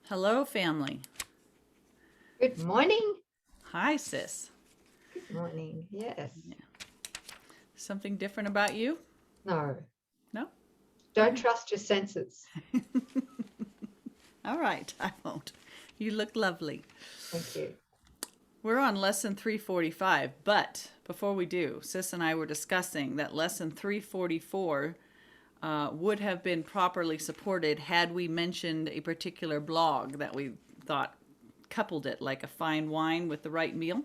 Hello, family. Good morning. Hi, sis. Good morning. Yes. Yeah. Something different about you? No, No? don't Okay. trust your senses. All right, I won't. You look lovely. Thank you. We're on lesson 345, but before we do, sis and I were discussing that lesson 344 would have been properly supported had we mentioned a particular blog that we thought coupled it like a fine wine with the right meal.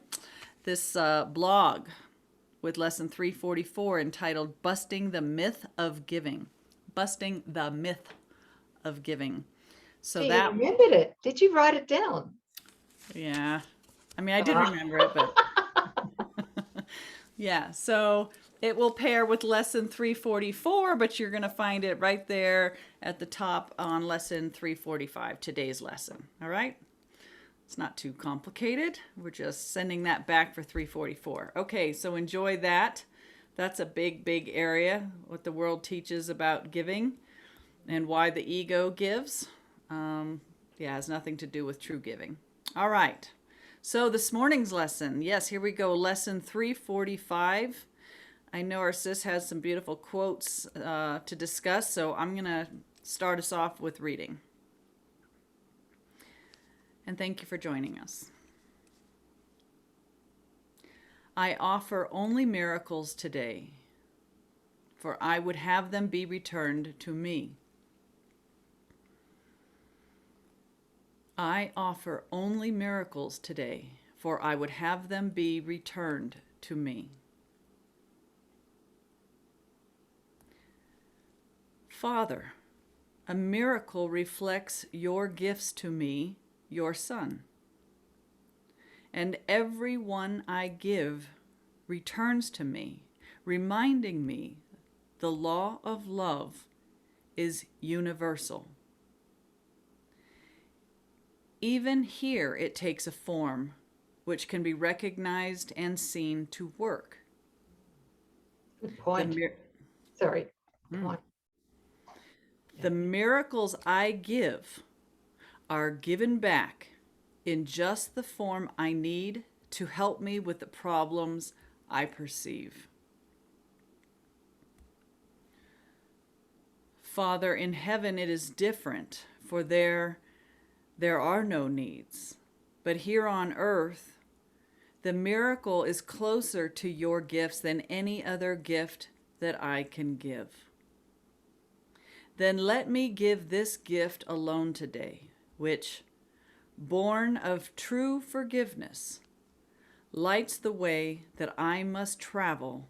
This blog with lesson 344 entitled Busting the Myth of Giving. Busting the Myth of Giving. So So you that, remembered it. Did you write it down? yeah. I mean, I did Ah. remember it, but yeah. So it will pair with lesson 344, but you're going to find it right there at the top on lesson 345, today's lesson. All right? It's not too complicated. We're just sending that back for 344. Okay, so enjoy that. That's a big, big area, what the world teaches about giving and why the ego gives. Yeah, has nothing to do with true giving. All right. So this morning's lesson, yes, here we go. Lesson 345. I know our sis has some beautiful quotes to discuss, so I'm going to start us off with reading. And thank you for joining us. I offer only miracles today, for I would have them be returned to me. I offer only miracles today, for I would have them be returned to me. Father, a miracle reflects your gifts to me, your Son. And every one I give returns to me, reminding me the law of love is universal. Even here it takes a form which can be recognized and seen to work. Good The, point. mir- Sorry. Come on. the miracles I give are given back in just the form I need to help me with the problems I perceive. Father, in heaven it is different, for there are no needs. But here on earth, the miracle is closer to your gifts than any other gift that I can give. Then let me give this gift alone today, which, born of true forgiveness, lights the way that I must travel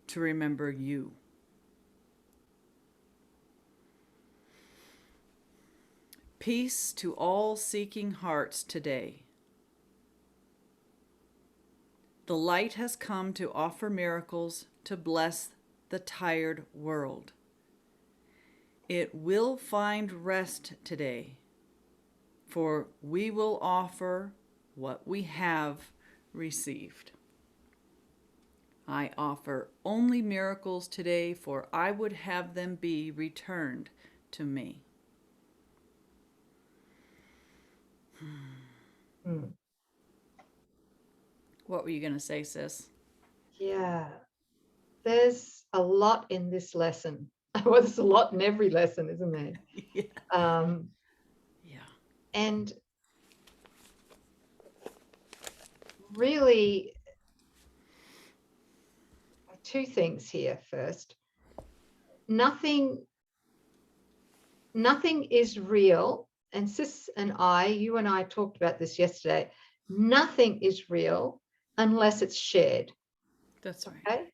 to remember you. Peace to all seeking hearts today. The light has come to offer miracles to bless the tired world. It will find rest today, for we will offer what we have received. I offer only miracles today, for I would have them be returned to me. Hmm. What were you going to say, sis? Yeah. There's a lot in this lesson. Well, there's a lot in every lesson, isn't there? Yeah. Um, Yeah. and really, two things here first. Nothing is real. And Sis and you and I talked about this yesterday. Nothing is real unless it's shared. That's right. Okay.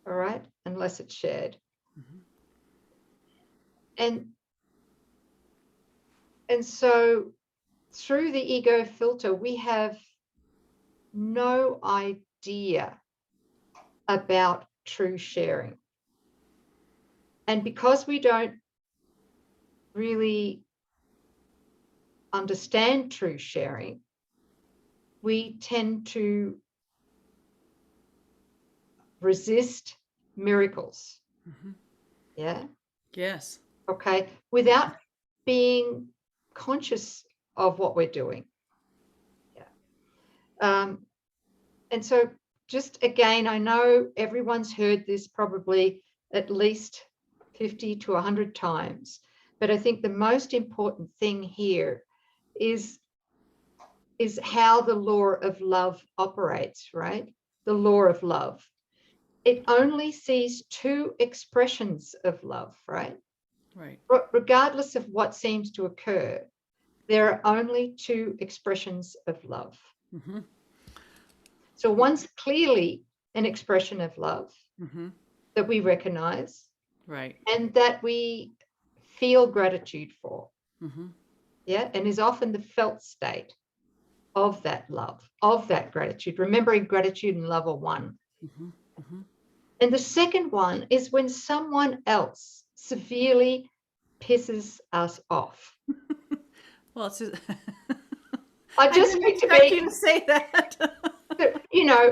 All right. Unless it's shared. Mm-hmm. And so through the ego filter, we have no idea about true sharing. And because we don't really understand true sharing, we tend to resist miracles. Mm-hmm. Yeah. Yes. Okay. Without being conscious of what we're doing. Yeah. And so just again, I know everyone's heard this probably at least 50 to 100 times, but I think the most important thing here is how the law of love operates, right? The law of love. It only sees two expressions of love, right? Right. Regardless of what seems to occur, there are only two expressions of love. Mm-hmm. So one's clearly an expression of love Mm-hmm. that we recognize, Right. and that we feel gratitude for. Mm-hmm. Yeah. And is often the felt state of that love, of that gratitude. Remembering gratitude and love are one. Mm-hmm. Mm-hmm. And the second one is when someone else severely pisses us off. Well, it's just I just didn't need to expect be, you to say that.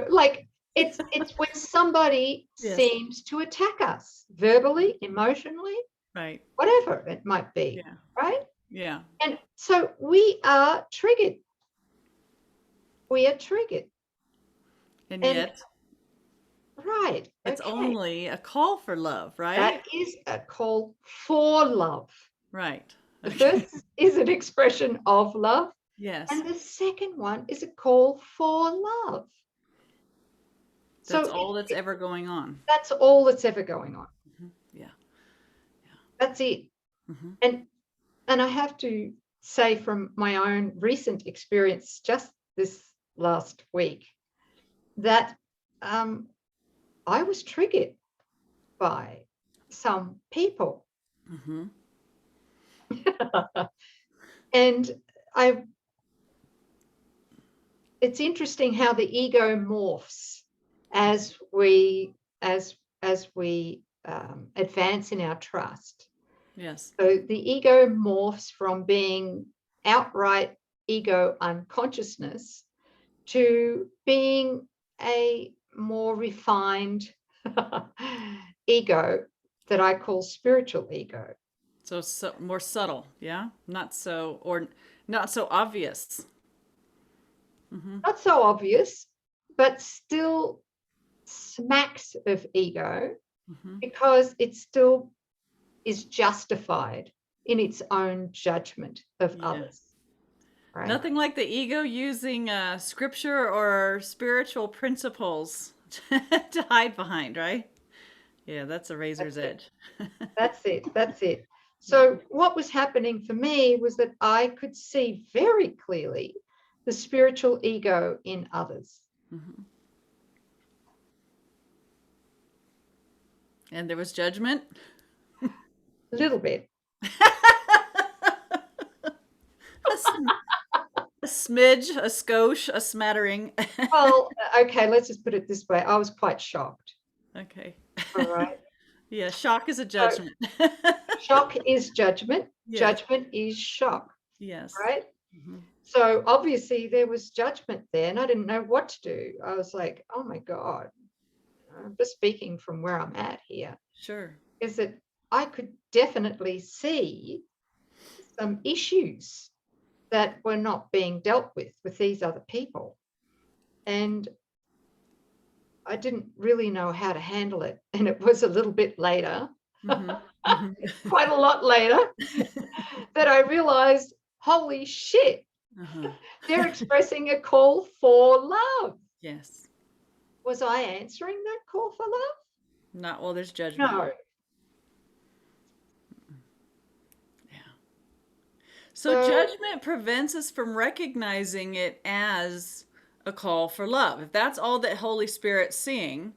like it's when somebody Yes. seems to attack us verbally, emotionally, Right. whatever it might be, Yeah. right? Yeah. And so we are triggered. We are triggered. And And yet, right, it's okay, only a call for love, right? that is a call for love. Right. The Okay. first is an expression of love, Yes. and the second one is a call for love. That's So all that's ever going on. that's all that's ever going on. Mm-hmm. Yeah. That's it. Mm-hmm. And I have to say, from my own recent experience just this last week, that I was triggered by some people. Mm-hmm. And it's interesting how the ego morphs as we advance in our trust. Yes. So the ego morphs from being outright ego unconsciousness to being a more refined ego that I call spiritual ego. So more subtle, yeah? Not so obvious. Mm-hmm. Not so obvious, but still smacks of ego, Mm-hmm. because it still is justified in its own judgment of Yeah. others. Right? Nothing like the ego using scripture or spiritual principles to hide behind, right? Yeah, that's a razor's edge. That's it. That's it. So what was happening for me was that I could see very clearly the spiritual ego in others. Mm-hmm. And there was judgment. A little bit. A smidge, a skosh, a smattering. Well, okay, let's just put it this way. I was quite shocked. Okay. All right. Yeah, shock is a So judgment. shock is judgment. Yes. Judgment is shock. Yes. Right? Mm-hmm. So obviously there was judgment there, and I didn't know what to do. I was like, oh my God. I'm just speaking from where I'm at here. Sure. Is that I could definitely see some issues that were not being dealt with these other people. And I didn't really know how to handle it. And it was a little bit later, Mm-hmm. Mm-hmm. quite a lot later, that I realized, holy shit, Uh-huh. they're expressing a call for love. Yes. Was I answering that call for love? Not while there's judgment. No. So judgment prevents us from recognizing it as a call for love. If that's all that Holy Spirit's seeing,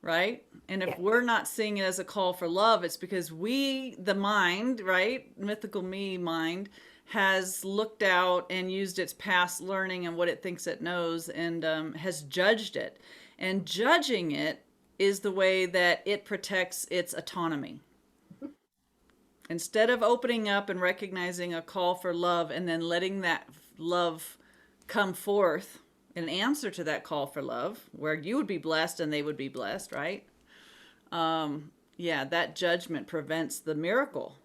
right? And if we're not seeing it as a call for love, it's because we, the mind, right? Mythical me mind, has looked out and used its past learning and what it thinks it knows and has judged it. And judging it is the way that it protects its autonomy. Instead of opening up and recognizing a call for love and then letting that love come forth in answer to that call for love, where you would be blessed and they would be blessed, right? Yeah, that judgment prevents the miracle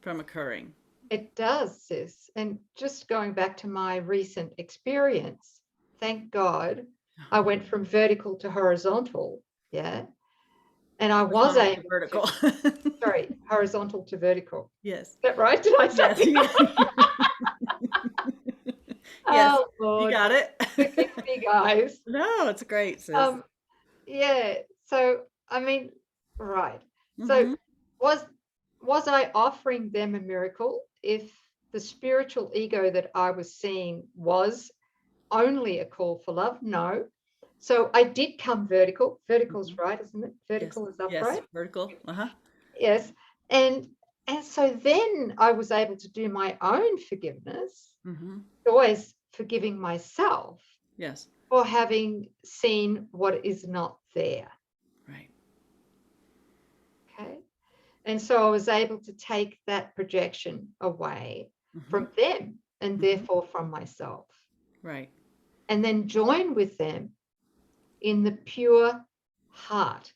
from occurring. It does, sis. And just going back to my recent experience, thank God I went from vertical to horizontal. Yeah. And I was Horizontal to able vertical. to, sorry, horizontal to vertical. Yes. Is that right? Did I say? Yes. Yes. Oh, You Lord. got it. Forgive me, guys. No, it's great, sis. Um, yeah. So, I mean, right. So Mm-hmm. was was I offering them a miracle if the spiritual ego that I was seeing was only a call for love? No. So I did come vertical. Vertical's right, isn't it? Yes. Vertical is Yes. upright. Vertical. Uh-huh. Yes. And so then I was able to do my own forgiveness, Mm-hmm. always forgiving myself Yes. for having seen what is not there. Right. Okay. And so I was able to take that projection away Mm-hmm. from them and Mm-hmm. therefore from myself. Right. And then join with them in the pure heart,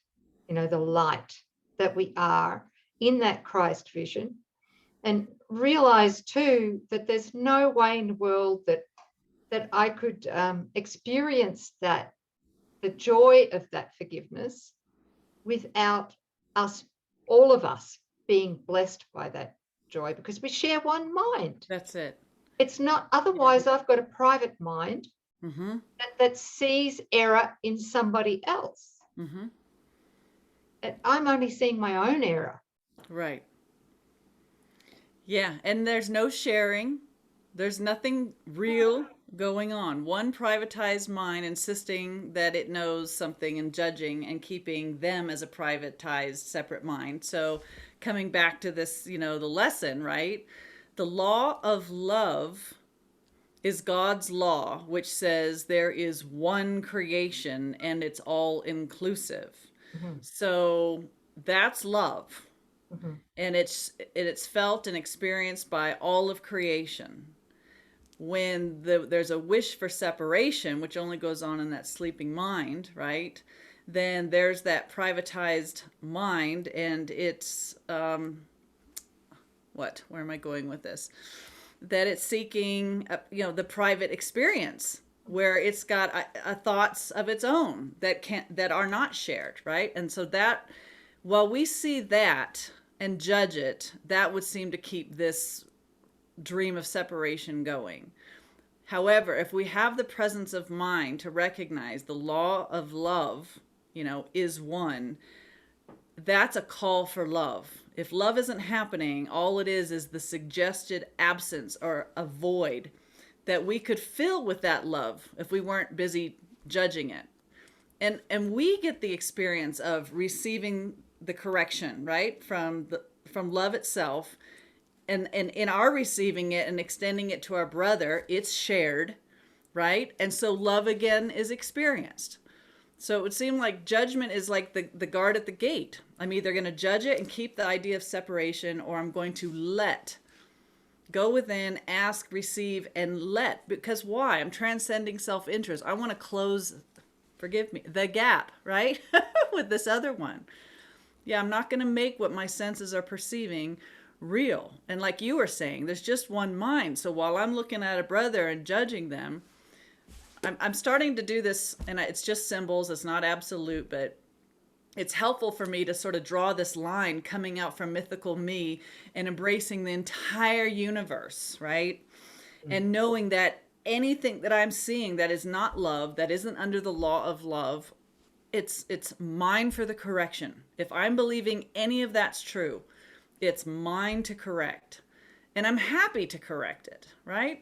the light that we are in that Christ vision. And realize too that there's no way in the world that I could experience that, the joy of that forgiveness, without us, all of us, being blessed by that joy, because we share one mind. That's it. It's not, otherwise I've got a private mind Mm-hmm. that sees error in somebody else. Mm-hmm. And I'm only seeing my own error. Right. Yeah, and there's no sharing. There's nothing real going on. One privatized mind insisting that it knows something and judging and keeping them as a privatized separate mind. So coming back to this, the lesson, right? The law of love is God's law, which says there is one creation and it's all inclusive. Mm-hmm. So that's love. Mm-hmm. And it's felt and experienced by all of creation. When there's a wish for separation, which only goes on in that sleeping mind, right? Then there's that privatized mind, and it's where am I going with this? That it's seeking, the private experience where it's got thoughts of its own that are not shared, right? And so that, while we see that and judge it, that would seem to keep this dream of separation going. However, if we have the presence of mind to recognize the law of love, is one, that's a call for love. If love isn't happening, all it is the suggested absence or a void that we could fill with that love if we weren't busy judging it. And we get the experience of receiving the correction, right, from love itself, and in our receiving it and extending it to our brother, it's shared, right? And so love again is experienced. So it would seem like judgment is like the guard at the gate. I'm either going to judge it and keep the idea of separation, or I'm going to go within, ask, receive, and let. Because why? I'm transcending self-interest. I want to close, forgive me, the gap, right? With this other one. Yeah, I'm not going to make what my senses are perceiving real. And like you were saying, there's just one mind. So while I'm looking at a brother and judging them, I'm starting to do this, and it's just symbols. It's not absolute, but it's helpful for me to sort of draw this line coming out from mythical me and embracing the entire universe, right? Mm-hmm. And knowing that anything that I'm seeing that is not love, that isn't under the law of love, it's mine for the correction. If I'm believing any of that's true, it's mine to correct. And I'm happy to correct it, right?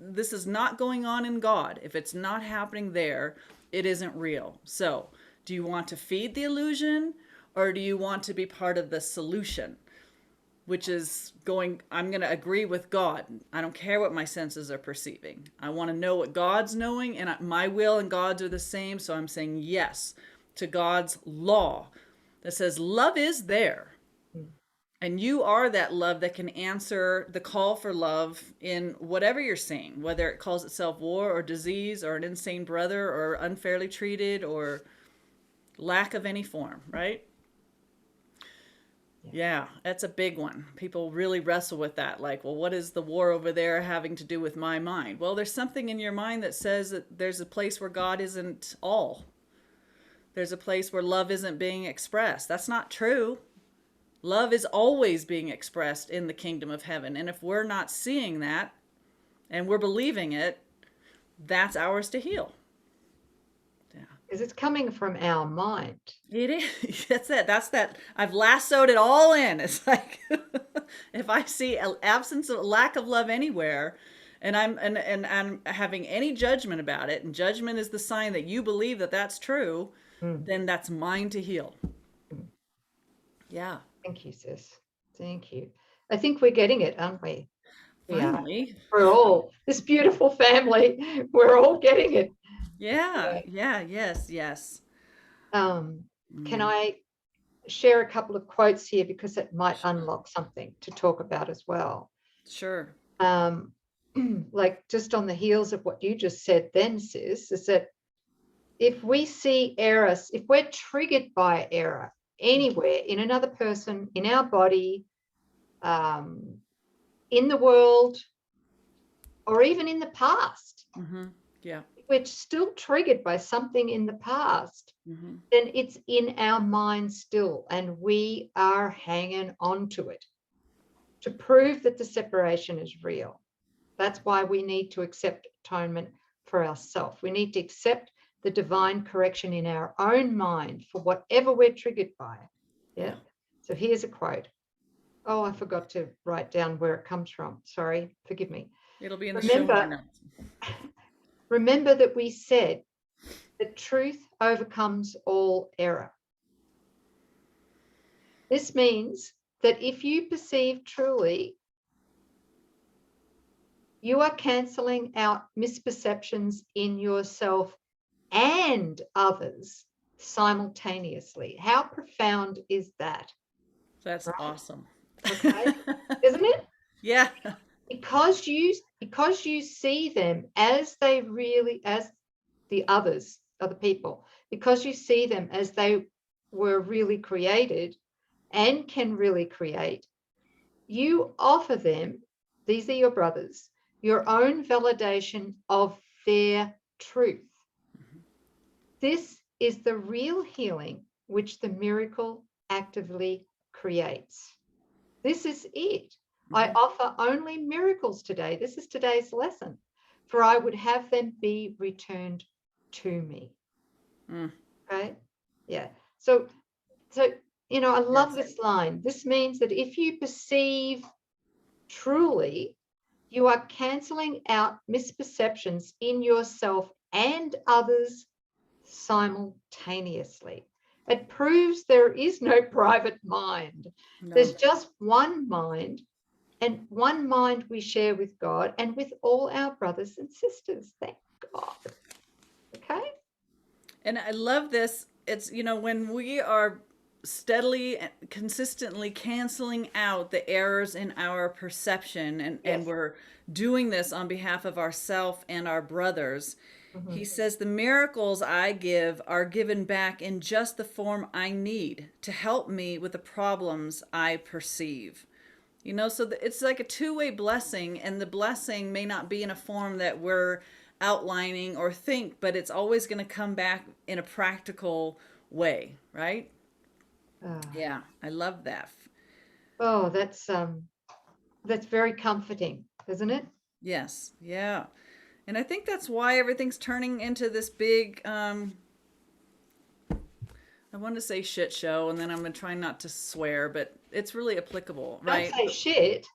This is not going on in God. If it's not happening there, it isn't real. So, do you want to feed the illusion, or do you want to be part of the solution? Which is I'm going to agree with God. I don't care what my senses are perceiving. I want to know what God's knowing, and my will and God's are the same. So I'm saying yes to God's law that says love is there. And you are that love that can answer the call for love in whatever you're seeing, whether it calls itself war or disease or an insane brother or unfairly treated or lack of any form, right? Yeah, that's a big one. People really wrestle with that. Like, well, what is the war over there having to do with my mind? Well, there's something in your mind that says that there's a place where God isn't all. There's a place where love isn't being expressed. That's not true. Love is always being expressed in the kingdom of heaven. And if we're not seeing that and we're believing it, that's ours to heal. Yeah. Because it's coming from our mind. It is. That's it. That's that. I've lassoed it all in. It's like if I see an absence of lack of love anywhere, and I'm having any judgment about it, and judgment is the sign that you believe that that's true, then that's mine to heal. Yeah. Thank you, sis. Thank you. I think we're getting it, aren't we? Finally. We're all, this beautiful family, we're all getting it. Yeah. Yes. Can I share a couple of quotes here because it might unlock something to talk about as well? Sure. Like just on the heels of what you just said then, sis, is that if we see error, if we're triggered by error anywhere in another person, in our body, in the world, or even in the past, Yeah. if we're still triggered by something in the past, then it's in our mind still, and we are hanging on to it to prove that the separation is real. That's why we need to accept atonement for ourselves. We need to accept the divine correction in our own mind for whatever we're triggered by. Yeah. So here's a quote. Oh, I forgot to write down where it comes from. Sorry, forgive me. It'll be in the show notes. Remember that we said that truth overcomes all error. This means that if you perceive truly, you are cancelling out misperceptions in yourself and others simultaneously. How profound is that? That's awesome. Okay, isn't it? Yeah. Because you see them as they really, as the others, other people, because you see them as they were really created and can really create, you offer them, these are your brothers, your own validation of their truth. This is the real healing which the miracle actively creates. This is it. I offer only miracles today. This is today's lesson. For I would have them be returned to me. Okay? Yeah. So you know, I love this line. This means that if you perceive truly, you are cancelling out misperceptions in yourself and others simultaneously. It proves there is no private mind. No. There's just one mind, and one mind we share with God and with all our brothers and sisters. Thank God. Okay? And I love this. It's, you know, when we are steadily and consistently canceling out the errors in our perception, and we're doing this on behalf of ourselves and our brothers, he says, the miracles I give are given back in just the form I need to help me with the problems I perceive. You know, so it's like a two-way blessing, and the blessing may not be in a form that we're outlining or think, but it's always going to come back in a practical way, right? Yeah, I love that. Oh, that's very comforting, isn't it? Yes, yeah. And I think that's why everything's turning into this big, I want to say shit show, and then I'm going to try not to swear, but it's really applicable, right? Don't say shit.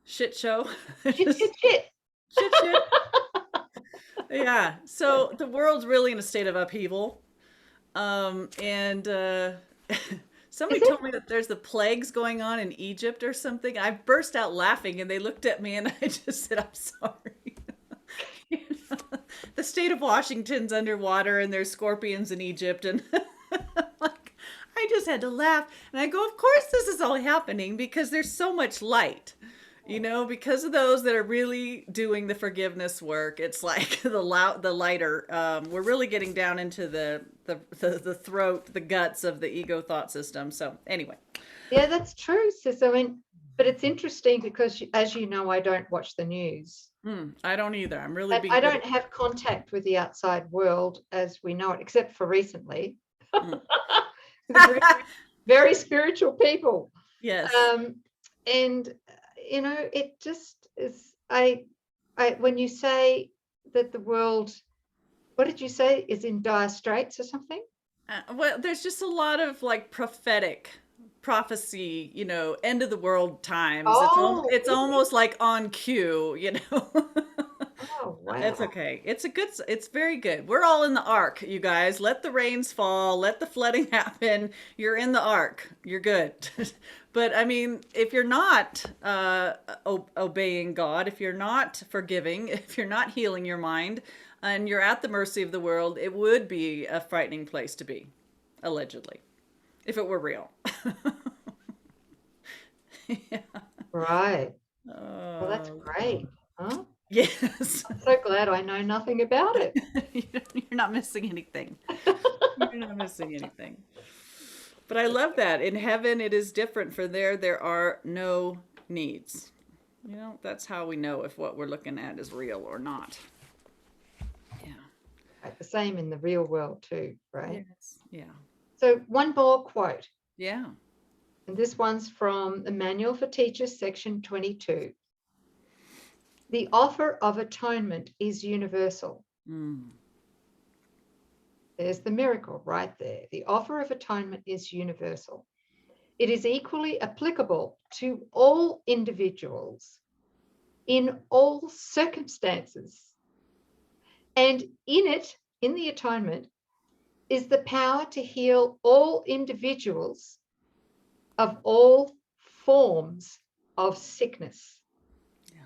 Shit show. Shit. Shit. Yeah. So the world's really in a state of upheaval. Somebody told me that there's the plagues going on in Egypt or something. I burst out laughing, and they looked at me, and I just said, I'm sorry. You know, the state of Washington's underwater, and there's scorpions in Egypt, and like, I just had to laugh. And I go, of course this is all happening because there's so much light. You know, because of those that are really doing the forgiveness work, it's like the lighter. We're really getting down into the throat, the guts of the ego thought system. So anyway, Yeah, that's true, sis. I mean, but it's interesting because, as you know, I don't watch the news. I don't either. I'm really And being I good don't have contact with the outside world as we know it, except for recently. Mm. Because we're very spiritual people. Yes. And you know, it just is. When you say that the world, what did you say, is in dire straits or something? Well, there's just a lot of like prophetic prophecy, end of the world times. Oh, It's really? almost like on cue. Oh, It's wow. okay. It's very good. We're all in the ark, you guys. Let the rains fall, let the flooding happen. You're in the ark. You're good. But I mean, if you're not obeying God, if you're not forgiving, if you're not healing your mind, and you're at the mercy of the world, it would be a frightening place to be, allegedly, if it were real. Yeah. Right. Well, that's Oh, great. Huh? yes. I'm so glad I know nothing about it. You're not missing anything. You're not missing anything. But I love that. In heaven, it is different. For there are no needs. That's how we know if what we're looking at is real or not. Yeah. Right, the same in the real world too, right? Yes. Yeah. So one more quote, Yeah. and this one's from the Manual for Teachers, section 22. The offer of atonement is universal. Mm. There's the miracle right there. The offer of atonement is universal. It is equally applicable to all individuals in all circumstances. And in it, in the atonement, is the power to heal all individuals of all forms of sickness. Yeah.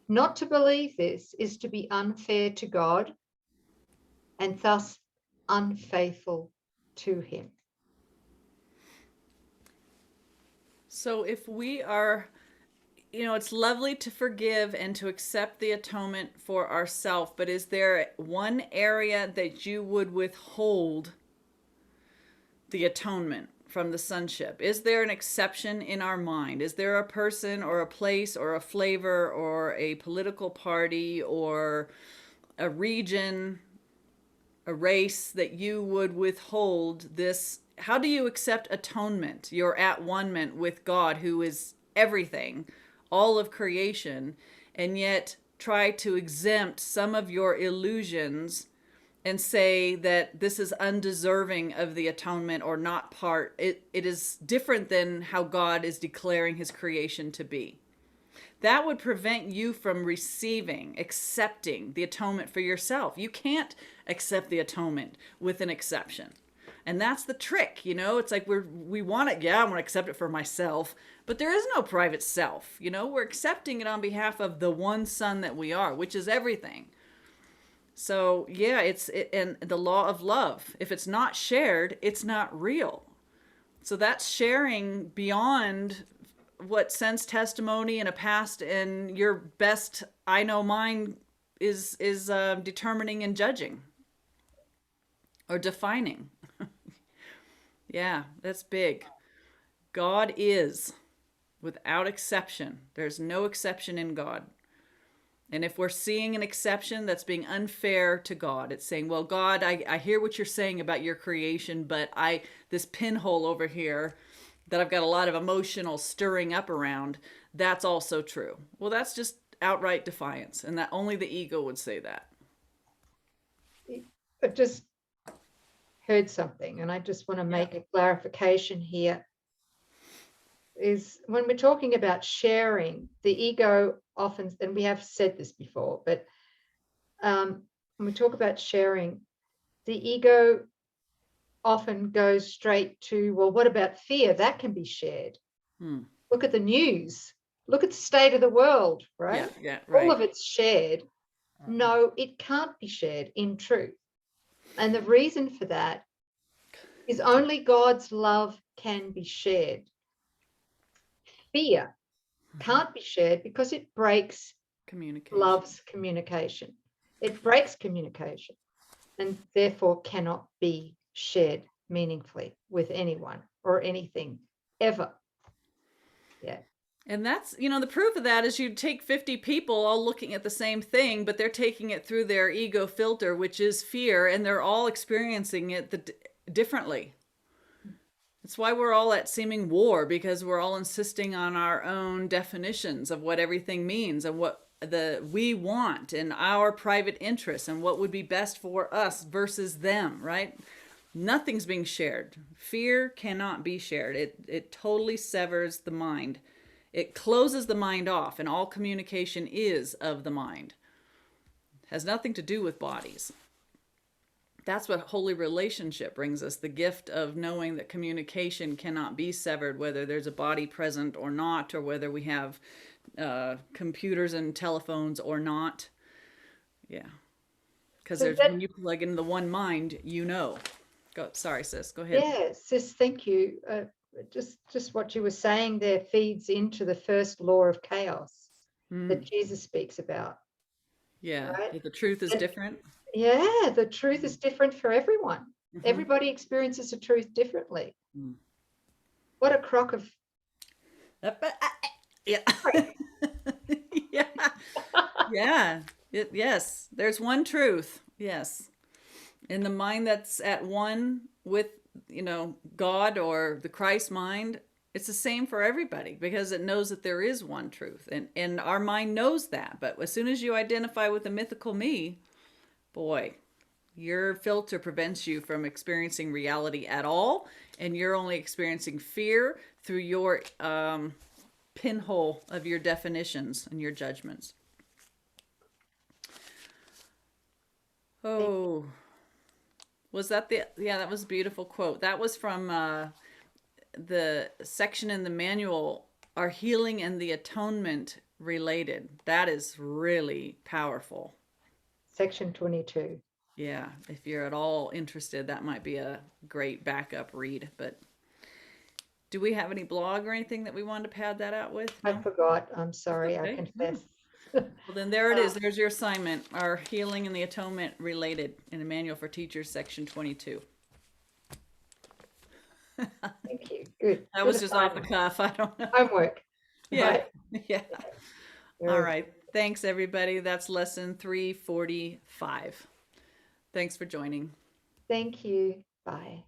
Not to believe this is to be unfair to God and thus unfaithful to him. So if we are, it's lovely to forgive and to accept the atonement for ourselves, but is there one area that you would withhold the atonement from the sonship? Is there an exception in our mind? Is there a person or a place or a flavor or a political party or a region, a race that you would withhold this? How do you accept atonement, your at one-ment with God, who is everything, all of creation, and yet try to exempt some of your illusions and say that this is undeserving of the atonement or not part? It is different than how God is declaring his creation to be. That would prevent you from receiving, accepting the atonement for yourself. You can't accept the atonement with an exception. And that's the trick, It's like we want it. Yeah, I want to accept it for myself, but there is no private self. We're accepting it on behalf of the one Son that we are, which is everything. So yeah, and the law of love. If it's not shared, it's not real. So that's sharing beyond what sense testimony and a past and your best I know mine is determining and judging or defining. Yeah, that's big. God is without exception. There's no exception in God. And if we're seeing an exception, that's being unfair to God. It's saying, well, God, I hear what you're saying about your creation, but this pinhole over here that I've got a lot of emotional stirring up around, that's also true. Well, that's just outright defiance, and that only the ego would say that. I just heard something, and I just want to Yeah. make a clarification here. Is when we're talking about sharing, the ego often, and we have said this before, but when we talk about sharing, the ego often goes straight to, well, what about fear? That can be shared. Look at the news. Look at the state of the world, right? Yeah, All right. of it's shared. No, it can't be shared in truth. And the reason for that is only God's love can be shared. Fear can't be shared because it breaks Communication. love's communication. It breaks communication and therefore cannot be shared meaningfully with anyone or anything ever. Yeah. And that's, the proof of that is you take 50 people all looking at the same thing, but they're taking it through their ego filter, which is fear, and they're all experiencing it differently. That's why we're all at seeming war, because we're all insisting on our own definitions of what everything means and what we want and our private interests and what would be best for us versus them, right? Nothing's being shared. Fear cannot be shared. It totally severs the mind. It closes the mind off, and all communication is of the mind. It has nothing to do with bodies. That's what holy relationship brings us, the gift of knowing that communication cannot be severed, whether there's a body present or not, or whether we have computers and telephones or not. Yeah. Because when you plug in the one mind, Sorry, sis, go ahead. Yeah, sis, thank you. Just what you were saying there feeds into the first law of chaos that Jesus speaks about. Yeah, right? the truth is different. Yeah, the truth is different for everyone. Everybody experiences the truth differently. What a crock of... Yeah. Yeah. Yeah. Yes, there's one truth. Yes. In the mind that's at one with, God or the Christ mind, it's the same for everybody because it knows that there is one truth. And our mind knows that. But as soon as you identify with the mythical me, boy, your filter prevents you from experiencing reality at all. And you're only experiencing fear through your pinhole of your definitions and your judgments. Oh, was that that was a beautiful quote. That was from the section in the manual, Are Healing and the Atonement Related? That is really powerful. Section 22. Yeah, if you're at all interested, that might be a great backup read. But do we have any blog or anything that we wanted to pad that out with? No? I forgot. I'm sorry. Okay. I confess. Well, then there it is. There's your assignment. Our Healing and the Atonement Related in a Manual for Teachers, section 22. Thank you. Good. That was just off the cuff. I don't know. Homework. Yeah. Right. Yeah. All right. Thanks, everybody. That's lesson 345. Thanks for joining. Thank you. Bye.